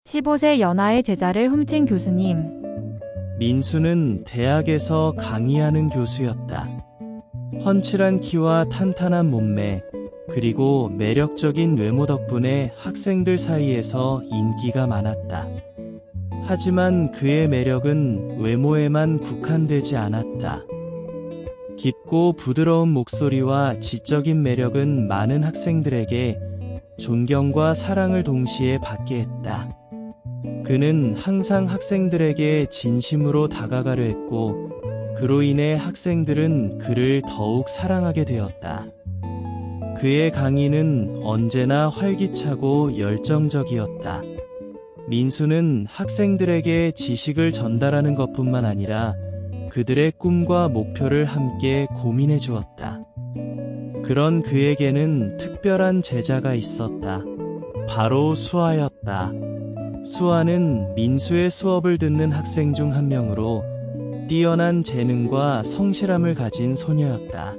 15세 연하의 제자를 훔친 교수님. 민수는 대학에서 강의하는 교수였다. 훤칠한 키와 탄탄한 몸매, 그리고 매력적인 외모 덕분에 학생들 사이에서 인기가 많았다. 하지만 그의 매력은 외모에만 국한되지 않았다. 깊고 부드러운 목소리와 지적인 매력은 많은 학생들에게 존경과 사랑을 동시에 받게 했다. 그는 항상 학생들에게 진심으로 다가가려 했고, 그로 인해 학생들은 그를 더욱 사랑하게 되었다. 그의 강의는 언제나 활기차고 열정적이었다. 민수는 학생들에게 지식을 전달하는 것뿐만 아니라 그들의 꿈과 목표를 함께 고민해 주었다. 그런 그에게는 특별한 제자가 있었다. 바로 수아였다. 수아는 민수의 수업을 듣는 학생 중 한 명으로 뛰어난 재능과 성실함을 가진 소녀였다.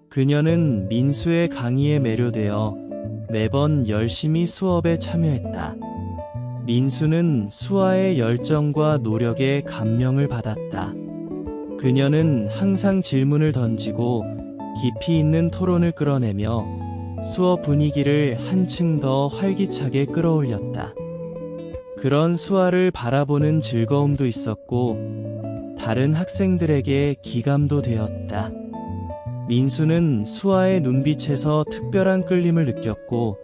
그녀는 민수의 강의에 매료되어 매번 열심히 수업에 참여했다. 민수는 수아의 열정과 노력에 감명을 받았다. 그녀는 항상 질문을 던지고 깊이 있는 토론을 끌어내며 수업 분위기를 한층 더 활기차게 끌어올렸다. 그런 수아를 바라보는 즐거움도 있었고 다른 학생들에게 기감도 되었다. 민수는 수아의 눈빛에서 특별한 끌림을 느꼈고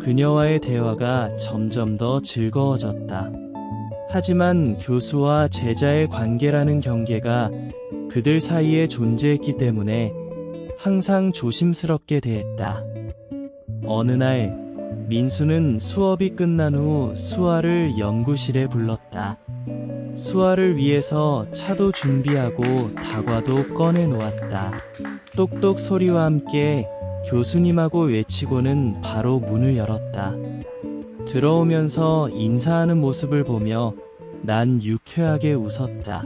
그녀와의 대화가 점점 더 즐거워졌다. 하지만 교수와 제자의 관계라는 경계가 그들 사이에 존재했기 때문에 항상 조심스럽게 대했다. 어느 날 민수는 수업이 끝난 후 수아를 연구실에 불렀다. 수아를 위해서 차도 준비하고 다과도 꺼내 놓았다. 똑똑 소리와 함께 교수님하고 외치고는 바로 문을 열었다. 들어오면서 인사하는 모습을 보며 난 유쾌하게 웃었다.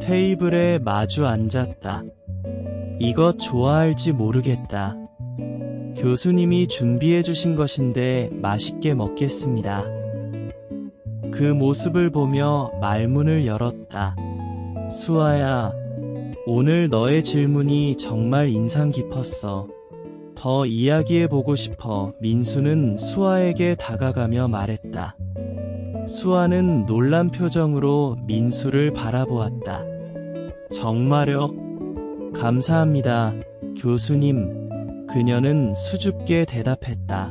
테이블에 마주 앉았다. 이것 좋아할지 모르겠다. 교수님이 준비해 주신 것인데 맛있게 먹겠습니다. 그 모습을 보며 말문을 열었다. 수아야, 오늘 너의 질문이 정말 인상 깊었어. 더 이야기해보고 싶어. 민수는 수아에게 다가가며 말했다. 수아는 놀란 표정으로 민수를 바라보았다. 정말요? 감사합니다, 교수님. 그녀는 수줍게 대답했다.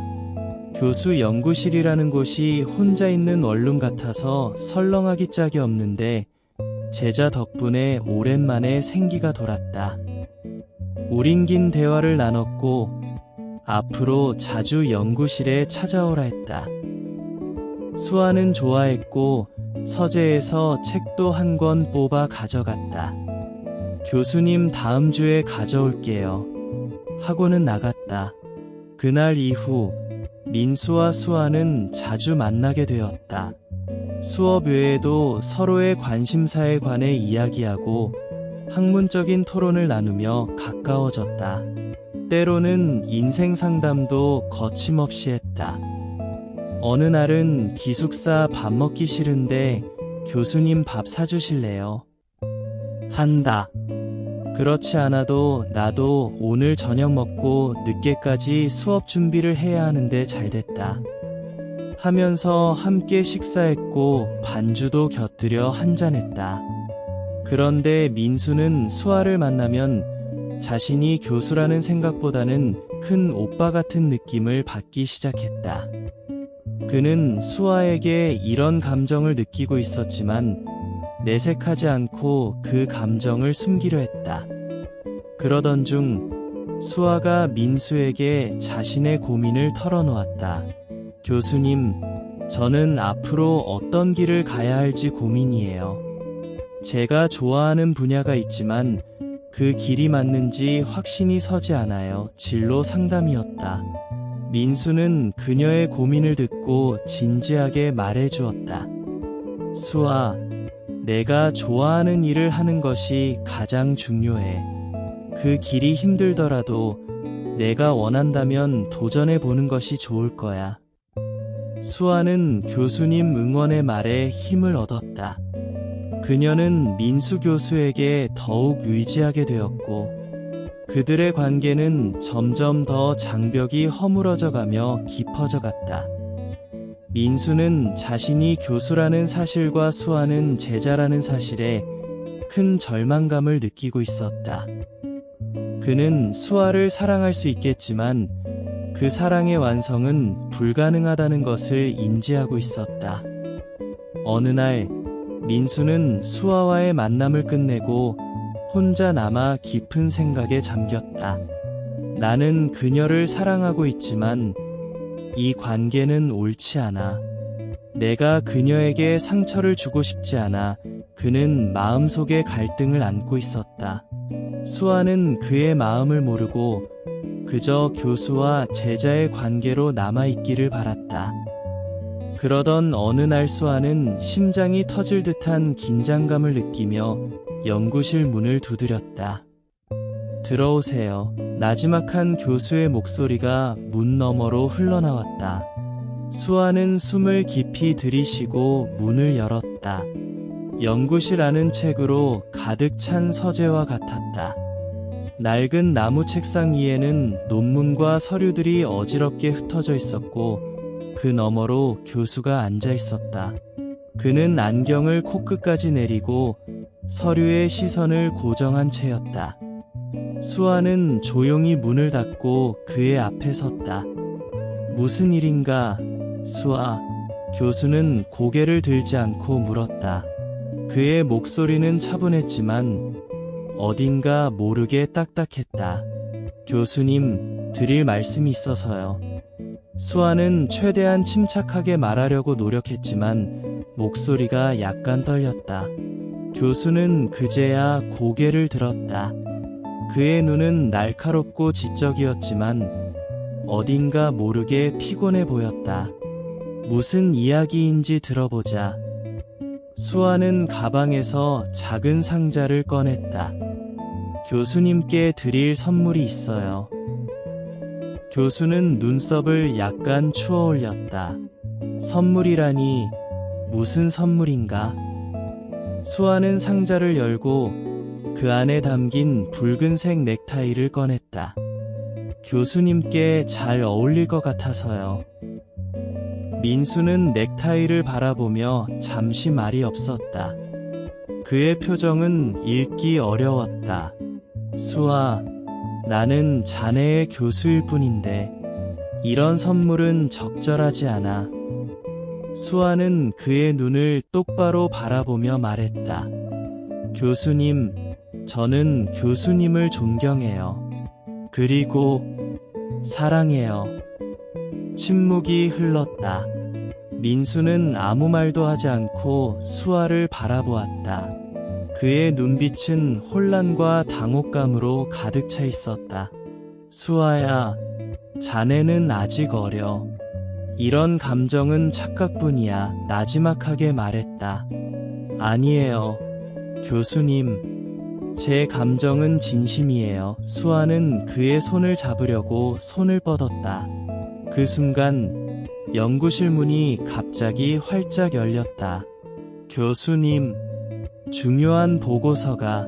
교수 연구실이라는 곳이 혼자 있는 원룸 같아서 설렁하기 짝이 없는데 제자 덕분에 오랜만에 생기가 돌았다. 우린 긴 대화를 나눴고 앞으로 자주 연구실에 찾아오라 했다. 수아는 좋아했고 서재에서 책도 한 권 뽑아 가져갔다. 교수님 다음 주에 가져올게요. 하고는 나갔다. 그날 이후 민수와 수아는 자주 만나게 되었다. 수업 외에도 서로의 관심사에 관해 이야기하고 학문적인 토론을 나누며 가까워졌다. 때로는 인생 상담도 거침없이 했다. 어느 날은 기숙사 밥 먹기 싫은데 교수님 밥 사주실래요? 한다. 그렇지 않아도 나도 오늘 저녁 먹고 늦게까지 수업 준비를 해야 하는데 잘됐다. 하면서 함께 식사했고 반주도 곁들여 한잔했다. 그런데 민수는 수아를 만나면 자신이 교수라는 생각보다는 큰 오빠 같은 느낌을 받기 시작했다. 그는 수아에게 이런 감정을 느끼고 있었지만 내색하지 않고 그 감정을 숨기려 했다. 그러던 중 수아가 민수에게 자신의 고민을 털어놓았다. 교수님, 저는 앞으로 어떤 길을 가야 할지 고민이에요. 제가 좋아하는 분야가 있지만 그 길이 맞는지 확신이 서지 않아요. 진로 상담이었다. 민수는 그녀의 고민을 듣고 진지하게 말해주었다. 수아, 내가 좋아하는 일을 하는 것이 가장 중요해. 그 길이 힘들더라도 내가 원한다면 도전해보는 것이 좋을 거야. 수아는 교수님 응원의 말에 힘을 얻었다. 그녀는 민수 교수에게 더욱 의지하게 되었고, 그들의 관계는 점점 더 장벽이 허물어져 가며 깊어져 갔다. 민수는 자신이 교수라는 사실과 수아는 제자라는 사실에 큰 절망감을 느끼고 있었다. 그는 수아를 사랑할 수 있겠지만 그 사랑의 완성은 불가능하다는 것을 인지하고 있었다. 어느 날 민수는 수아와의 만남을 끝내고 혼자 남아 깊은 생각에 잠겼다. 나는 그녀를 사랑하고 있지만 이 관계는 옳지 않아. 내가 그녀에게 상처를 주고 싶지 않아. 그는 마음속에 갈등을 안고 있었다. 수아는 그의 마음을 모르고 그저 교수와 제자의 관계로 남아있기를 바랐다. 그러던 어느 날 수아는 심장이 터질 듯한 긴장감을 느끼며 연구실 문을 두드렸다. 들어오세요. 나지막한 교수의 목소리가 문 너머로 흘러나왔다. 수아는 숨을 깊이 들이쉬고 문을 열었다. 연구실 안은 책으로 가득 찬 서재와 같았다. 낡은 나무 책상 위에는 논문과 서류들이 어지럽게 흩어져 있었고 그 너머로 교수가 앉아 있었다. 그는 안경을 코끝까지 내리고 서류에 시선을 고정한 채였다. 수아는 조용히 문을 닫고 그의 앞에 섰다. 무슨 일인가, 수아? 교수는 고개를 들지 않고 물었다. 그의 목소리는 차분했지만 어딘가 모르게 딱딱했다. 교수님, 드릴 말씀이 있어서요. 수아는 최대한 침착하게 말하려고 노력했지만 목소리가 약간 떨렸다. 교수는 그제야 고개를 들었다. 그의 눈은 날카롭고 지적이었지만 어딘가 모르게 피곤해 보였다. 무슨 이야기인지 들어보자. 수아는 가방에서 작은 상자를 꺼냈다. 교수님께 드릴 선물이 있어요. 교수는 눈썹을 약간 추어 올렸다. 선물이라니, 무슨 선물인가? 수아는 상자를 열고 그 안에 담긴 붉은색 넥타이를 꺼냈다. 교수님께 잘 어울릴 것 같아서요. 민수는 넥타이를 바라보며 잠시 말이 없었다. 그의 표정은 읽기 어려웠다. 수아, 나는 자네의 교수일 뿐인데 이런 선물은 적절하지 않아. 수아는 그의 눈을 똑바로 바라보며 말했다. 교수님, 저는 교수님을 존경해요. 그리고 사랑해요. 침묵이 흘렀다. 민수는 아무 말도 하지 않고 수아를 바라보았다. 그의 눈빛은 혼란과 당혹감으로 가득 차 있었다. 수아야, 자네는 아직 어려. 이런 감정은 착각뿐이야. 나지막하게 말했다. 아니에요. 교수님, 제 감정은 진심이에요. 수아는 그의 손을 잡으려고 손을 뻗었다. 그 순간 연구실 문이 갑자기 활짝 열렸다. 교수님, 중요한 보고서가.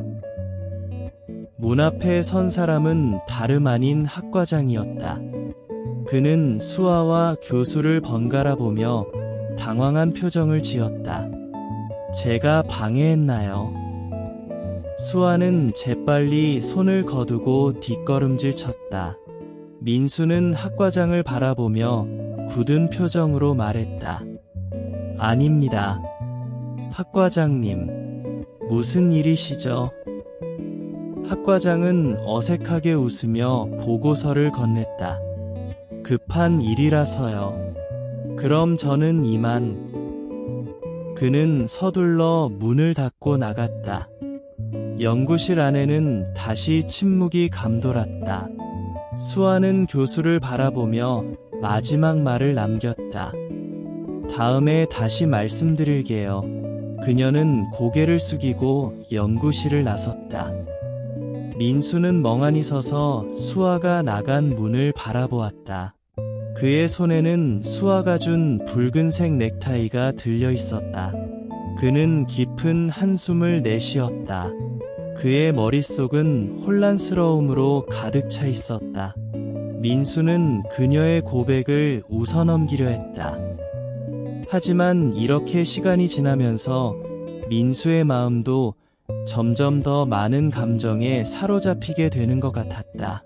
문 앞에 선 사람은 다름 아닌 학과장이었다. 그는 수아와 교수를 번갈아 보며 당황한 표정을 지었다. 제가 방해했나요? 수아는 재빨리 손을 거두고 뒷걸음질 쳤다. 민수는 학과장을 바라보며 굳은 표정으로 말했다. 아닙니다. 학과장님, 무슨 일이시죠? 학과장은 어색하게 웃으며 보고서를 건넸다. 급한 일이라서요. 그럼 저는 이만. 그는 서둘러 문을 닫고 나갔다. 연구실 안에는 다시 침묵이 감돌았다. 수아는 교수를 바라보며 마지막 말을 남겼다. 다음에 다시 말씀드릴게요. 그녀는 고개를 숙이고 연구실을 나섰다. 민수는 멍하니 서서 수아가 나간 문을 바라보았다. 그의 손에는 수아가 준 붉은색 넥타이가 들려 있었다. 그는 깊은 한숨을 내쉬었다. 그의 머릿속은 혼란스러움으로 가득 차 있었다. 민수는 그녀의 고백을 웃어넘기려 했다. 하지만 이렇게 시간이 지나면서 민수의 마음도 점점 더 많은 감정에 사로잡히게 되는 것 같았다.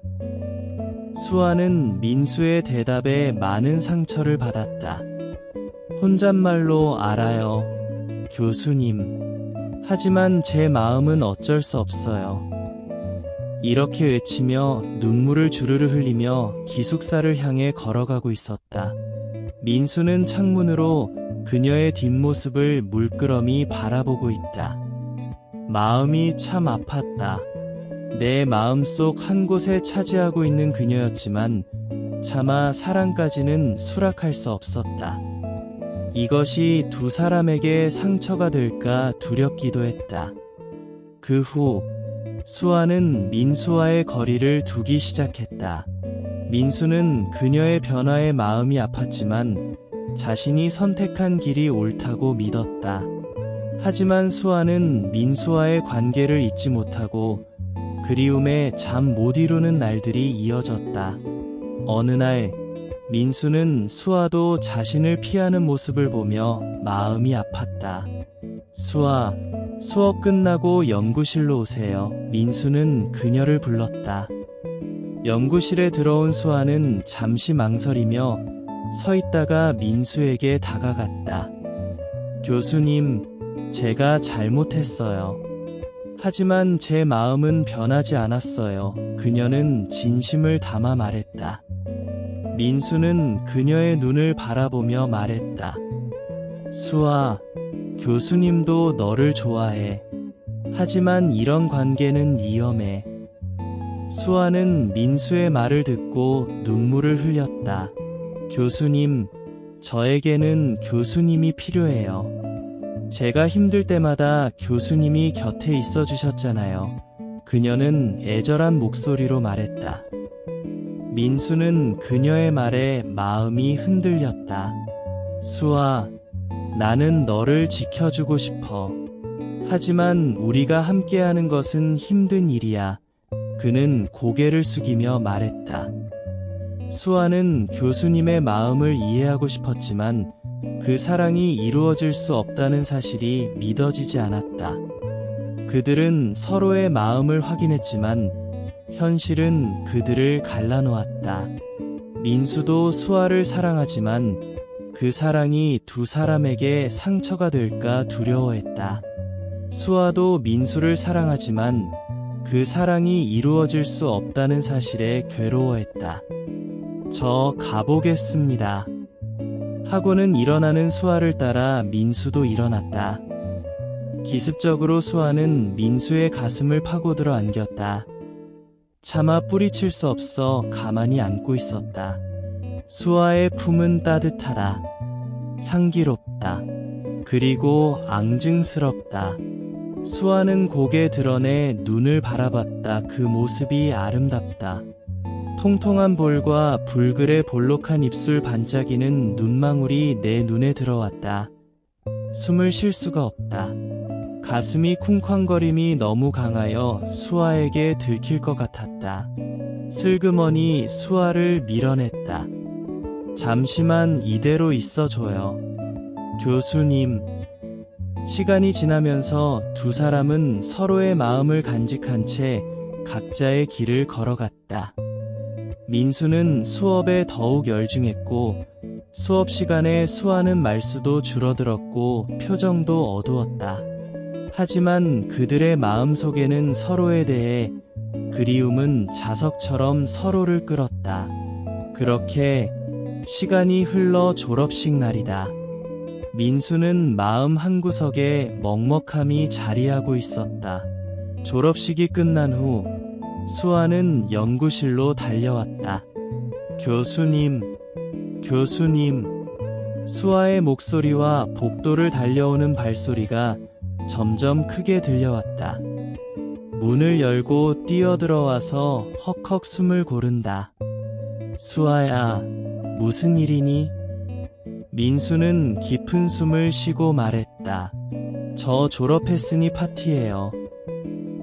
수아는 민수의 대답에 많은 상처를 받았다. 혼잣말로 알아요, 교수님. 하지만 제 마음은 어쩔 수 없어요. 이렇게 외치며 눈물을 주르르 흘리며 기숙사를 향해 걸어가고 있었다. 민수는 창문으로 그녀의 뒷모습을 물끄러미 바라보고 있다. 마음이 참 아팠다. 내 마음속 한 곳에 차지하고 있는 그녀였지만 차마 사랑까지는 수락할 수 없었다. 이것이 두 사람에게 상처가 될까 두렵기도 했다. 그 후 수아는 민수와의 거리를 두기 시작했다. 민수는 그녀의 변화에 마음이 아팠지만 자신이 선택한 길이 옳다고 믿었다. 하지만 수아는 민수와의 관계를 잊지 못하고 그리움에 잠 못 이루는 날들이 이어졌다. 어느 날 민수는 수아도 자신을 피하는 모습을 보며 마음이 아팠다. 수아, 수업 끝나고 연구실로 오세요. 민수는 그녀를 불렀다. 연구실에 들어온 수아는 잠시 망설이며 서 있다가 민수에게 다가갔다. 교수님, 제가 잘못했어요. 하지만 제 마음은 변하지 않았어요. 그녀는 진심을 담아 말했다. 민수는 그녀의 눈을 바라보며 말했다. 수아, 교수님도 너를 좋아해. 하지만 이런 관계는 위험해. 수아는 민수의 말을 듣고 눈물을 흘렸다. 교수님, 저에게는 교수님이 필요해요. 제가 힘들 때마다 교수님이 곁에 있어 주셨잖아요. 그녀는 애절한 목소리로 말했다. 민수는 그녀의 말에 마음이 흔들렸다. 수아, 나는 너를 지켜주고 싶어. 하지만 우리가 함께하는 것은 힘든 일이야. 그는 고개를 숙이며 말했다. 수아는 교수님의 마음을 이해하고 싶었지만 그 사랑이 이루어질 수 없다는 사실이 믿어지지 않았다. 그들은 서로의 마음을 확인했지만 현실은 그들을 갈라놓았다. 민수도 수아를 사랑하지만 그 사랑이 두 사람에게 상처가 될까 두려워했다. 수아도 민수를 사랑하지만 그 사랑이 이루어질 수 없다는 사실에 괴로워했다. 저 가보겠습니다. 하고는 일어나는 수아를 따라 민수도 일어났다. 기습적으로 수아는 민수의 가슴을 파고들어 안겼다. 차마 뿌리칠 수 없어 가만히 안고 있었다. 수아의 품은 따뜻하다. 향기롭다. 그리고 앙증스럽다. 수아는 고개 드러내 눈을 바라봤다. 그 모습이 아름답다. 통통한 볼과 불그레 볼록한 입술 반짝이는 눈망울이 내 눈에 들어왔다. 숨을 쉴 수가 없다. 가슴이 쿵쾅거림이 너무 강하여 수아에게 들킬 것 같았다. 슬그머니 수아를 밀어냈다. 잠시만 이대로 있어줘요. 교수님. 시간이 지나면서 두 사람은 서로의 마음을 간직한 채 각자의 길을 걸어갔다. 민수는 수업에 더욱 열중했고 수업 시간에 수아는 말수도 줄어들었고 표정도 어두웠다. 하지만 그들의 마음속에는 서로에 대해 그리움은 자석처럼 서로를 끌었다. 그렇게 시간이 흘러 졸업식 날이다. 민수는 마음 한구석에 먹먹함이 자리하고 있었다. 졸업식이 끝난 후 수아는 연구실로 달려왔다. 교수님, 교수님. 수아의 목소리와 복도를 달려오는 발소리가 점점 크게 들려왔다. 문을 열고 뛰어들어와서 헉헉 숨을 고른다. 수아야, 무슨 일이니? 민수는 깊은 숨을 쉬고 말했다. 저 졸업했으니 파티예요.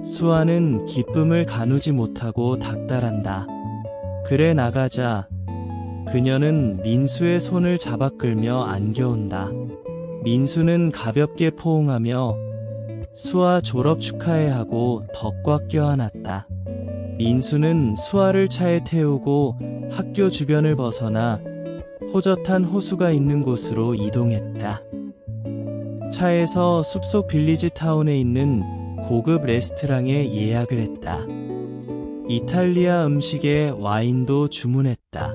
수아는 기쁨을 가누지 못하고 닥달한다. 그래 나가자. 그녀는 민수의 손을 잡아 끌며 안겨온다. 민수는 가볍게 포옹하며 수아 졸업 축하해 하고 더 꽉 껴안았다. 민수는 수아를 차에 태우고 학교 주변을 벗어나 호젓한 호수가 있는 곳으로 이동했다. 차에서 숲속 빌리지 타운에 있는 고급 레스토랑에 예약을 했다. 이탈리아 음식에 와인도 주문했다.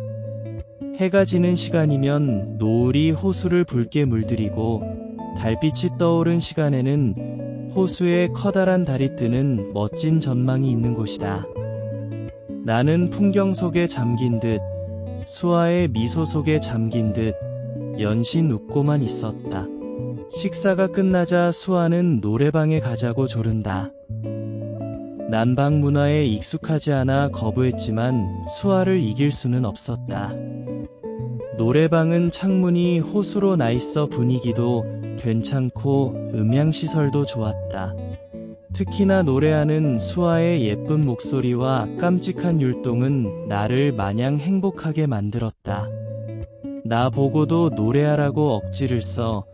해가 지는 시간이면 노을이 호수를 붉게 물들이고 달빛이 떠오른 시간에는 호수에 커다란 달이 뜨는 멋진 전망이 있는 곳이다. 나는 풍경 속에 잠긴 듯 수아의 미소 속에 잠긴 듯 연신 웃고만 있었다. 식사가 끝나자 수아는 노래방에 가자고 조른다. 난방 문화에 익숙하지 않아 거부했지만 수아를 이길 수는 없었다. 노래방은 창문이 호수로 나있어 분위기도 괜찮고 음향시설도 좋았다. 특히나 노래하는 수아의 예쁜 목소리와 깜찍한 율동은 나를 마냥 행복하게 만들었다. 나 보고도 노래하라고 억지를 써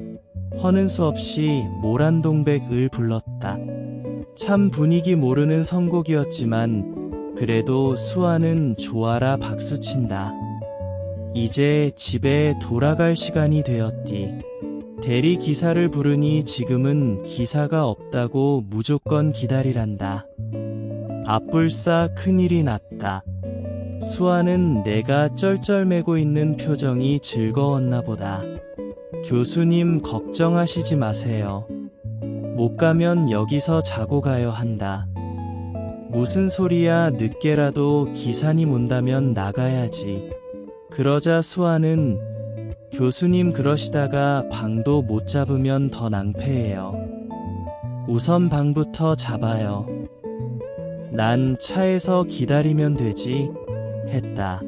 허는 수 없이 모란동백을 불렀다. 참 분위기 모르는 선곡이었지만 그래도 수아는 좋아라 박수친다. 이제 집에 돌아갈 시간이 되었디. 대리 기사를 부르니 지금은 기사가 없다고 무조건 기다리란다. 앞불싸 큰일이 났다. 수아는 내가 쩔쩔매고 있는 표정이 즐거웠나 보다. 교수님 걱정하시지 마세요. 못 가면 여기서 자고 가요 한다. 무슨 소리야 늦게라도 기사님 온다면 나가야지. 그러자 수아는 교수님 그러시다가 방도 못 잡으면 더 낭패예요. 우선 방부터 잡아요. 난 차에서 기다리면 되지 했다.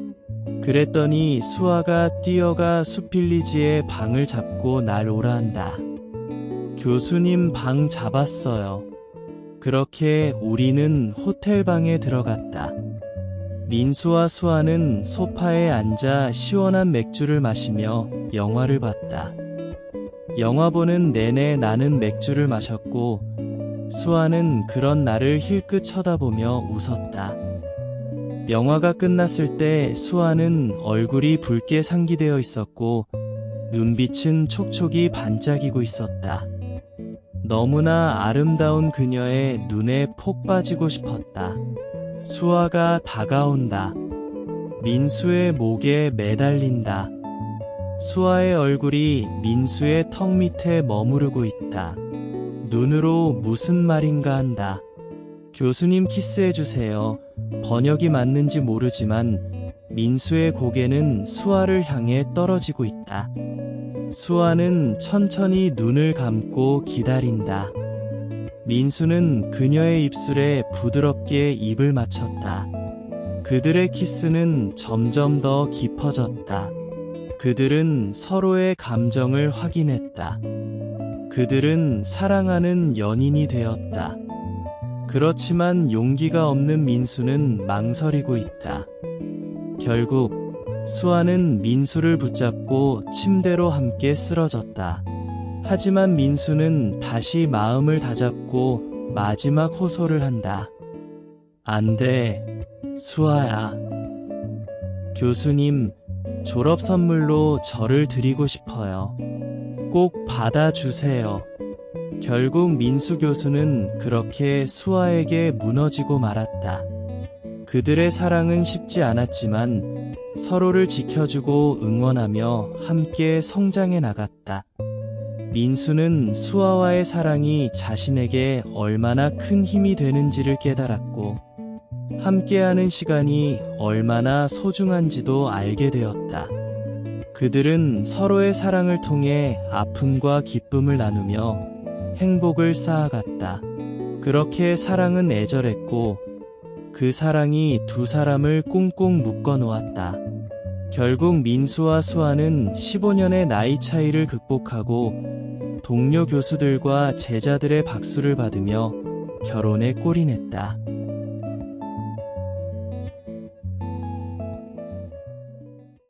그랬더니 수아가 뛰어가 숲빌리지에 방을 잡고 날 오라 한다. 교수님 방 잡았어요. 그렇게 우리는 호텔 방에 들어갔다. 민수와 수아는 소파에 앉아 시원한 맥주를 마시며 영화를 봤다. 영화 보는 내내 나는 맥주를 마셨고 수아는 그런 나를 힐끗 쳐다보며 웃었다. 영화가 끝났을 때 수아는 얼굴이 붉게 상기되어 있었고 눈빛은 촉촉이 반짝이고 있었다. 너무나 아름다운 그녀의 눈에 폭 빠지고 싶었다. 수아가 다가온다. 민수의 목에 매달린다. 수아의 얼굴이 민수의 턱 밑에 머무르고 있다. 눈으로 무슨 말인가 한다. 교수님 키스해주세요. 번역이 맞는지 모르지만 민수의 고개는 수아를 향해 떨어지고 있다. 수아는 천천히 눈을 감고 기다린다. 민수는 그녀의 입술에 부드럽게 입을 맞췄다. 그들의 키스는 점점 더 깊어졌다. 그들은 서로의 감정을 확인했다. 그들은 사랑하는 연인이 되었다. 그렇지만 용기가 없는 민수는 망설이고 있다. 결국 수아는 민수를 붙잡고 침대로 함께 쓰러졌다. 하지만 민수는 다시 마음을 다잡고 마지막 호소를 한다. 안 돼, 수아야. 교수님, 졸업 선물로 저를 드리고 싶어요. 꼭 받아주세요. 결국 민수 교수는 그렇게 수아에게 무너지고 말았다. 그들의 사랑은 쉽지 않았지만 서로를 지켜주고 응원하며 함께 성장해 나갔다. 민수는 수아와의 사랑이 자신에게 얼마나 큰 힘이 되는지를 깨달았고 함께하는 시간이 얼마나 소중한지도 알게 되었다. 그들은 서로의 사랑을 통해 아픔과 기쁨을 나누며 행복을 쌓아갔다. 그렇게 사랑은 애절했고 그 사랑이 두 사람을 꽁꽁 묶어 놓았다. 결국 민수와 수아는 15년의 나이 차이를 극복하고 동료 교수들과 제자들의 박수를 받으며 결혼에 골인했다.